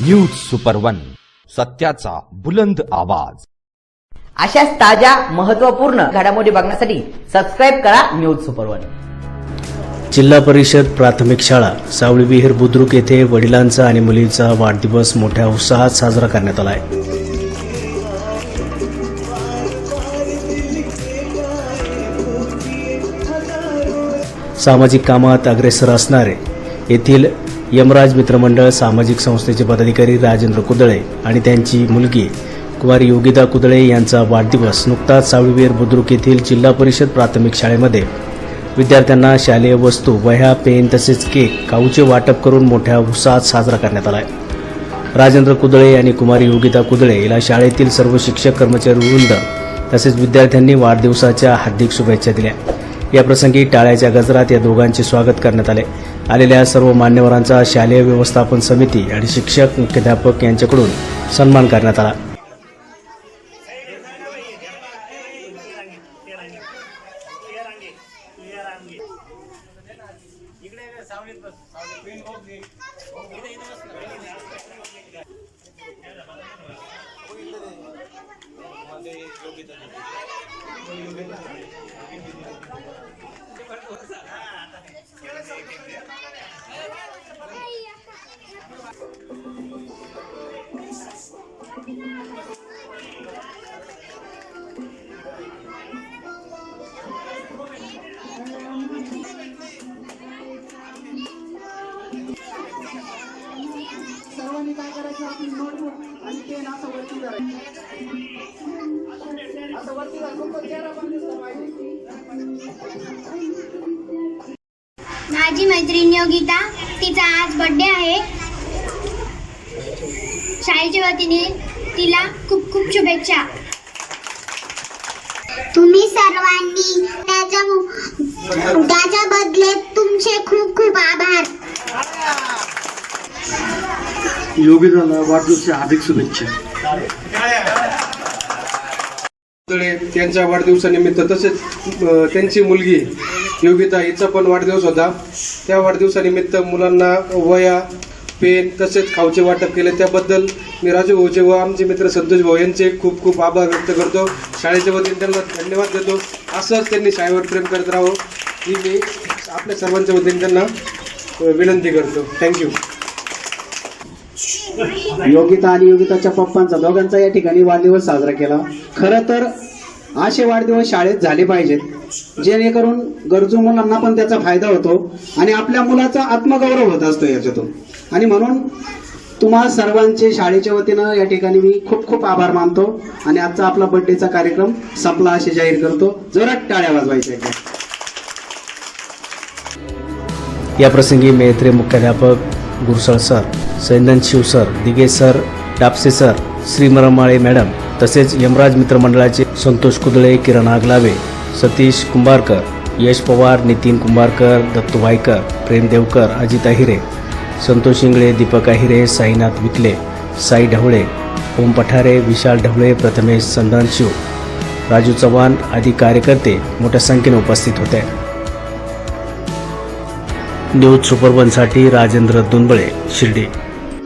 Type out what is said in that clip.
News super one, सत्याचा बुलंद आवाज। अशाच ताज्या महत्त्वपूर्ण घडामोडी बघण्यासाठी सबस्क्राइब करा न्यूज सुपर वन। जिल्हा परिषद प्राथमिक शाळा सावळी विहीर बुद्रुक येथे वडिलांचा आणि मुलीचा वाढदिवस मोठ्या उत्साहात साजरा करण्यात आला आहे। सामाजिक कामात अग्रेसर असणारे येथील यमराज मित्रमंडळ सामाजिक संस्थेचे पदाधिकारी राजेंद्र कुदळे आणि त्यांची मुलगी कुमारी योगिता कुदळे यांचा वाढदिवस नुकताच सावळी विहीर बुद्रुक येथील जिल्हा परिषद प्राथमिक शाळेमध्ये विद्यार्थ्यांना शालेय वस्तू, वह्या, पेन तसेच केक, काऊचे वाटप करून मोठ्या उत्साहात साजरा करण्यात आला आहे। राजेंद्र कुदळे आणि कुमारी योगिता कुदळे यांना शाळेतील सर्व शिक्षक, कर्मचारी वृंद तसेच विद्यार्थ्यांनी वाढदिवसाच्या हार्दिक शुभेच्छा दिल्या। याप्रसंगी टाळ्याच्या गजरात या दोघांचे स्वागत करण्यात आले। आलेल्या सर्व मान्यवरांचा शालेय व्यवस्थापन समिती आणि शिक्षक, मुख्याध्यापक यांच्याकडून सन्मान करण्यात आला। सर्वांनी काय करायचं, आपली नोटबुक आणि पेन असं वरती करायचं, असं वरती फक्त चेहरा पण दिसला पाहिजे। माझी मैत्रीण योगिता, तिचा आज बर्थडे आहे। शाळेच्या वतीने तिला खूप खूप शुभेच्छा। तुम्ही सर्वांनी त्याच्या बदले तुमचे खूप खूप आभार। योगिताला वाढदिवसाच्या हार्दिक शुभेच्छा। त्यांच्या वाढदिवसानिमित्त तसेच त्यांची मुलगी योगिता हिचा पण वाढदिवस होता। त्या वाढदिवसानिमित्त मुलांना वह्या, पेन तसेच खाऊचे वाटप केले। त्याबद्दल मी राजू भाऊचे व आमचे मित्र संतोष भाऊ यांचे खूप खूप आभार व्यक्त करतो। शाळेच्या वतीने त्यांना धन्यवाद देतो। असंच त्यांनी शाळेवर प्रेम करत राहावं ही मी आपल्या सर्वांच्या वतीने त्यांना विनंती करतो। थँक्यू। योगिता आणि योगिताच्या पप्पांचा दोघांचा या ठिकाणी वाढदिवस साजरा केला। खरं तर असे वाढदिवस शाळेत झाले पाहिजेत, जेणेकरून गरजू मुलांना पण त्याचा फायदा होतो आणि आपल्या मुलाचा आत्मगौरव होत असतो याच्यातून। आणि म्हणून तुम्हा सर्वांचे शाळेच्या वतीनं या ठिकाणी मी खूप खूप आभार मानतो आणि आजचा आपला बर्थडेचा कार्यक्रम संपला असे जाहीर करतो। जोरात टाळ्या वाजवायच्या एकदा। या प्रसंगी मेत्रे मुख्याध्यापक Gursal sir, Saindanshiv sir, Dige sir, Dapse sir, Shrimarmale madam तसेच यमराज मित्रमंडळाचे संतोष कुदळे, किरण आगलावे, सतीश कुंभारकर, यश पवार, नितीन कुंभारकर, दत्तू वायकर, प्रेम देवकर, अजित अहिरे, संतोष इंगळे, दीपक अहिरे, साईनाथ विकले, साई ढवळे, ओम पठारे, विशाल ढवळे, प्रथमेश संदनशिव, राजू चव्हाण आदी कार्यकर्ते मोठ्या संख्येने उपस्थित होते। न्यूज सुपर वन साठी राजेंद्र दुंबळे, शिर्डी।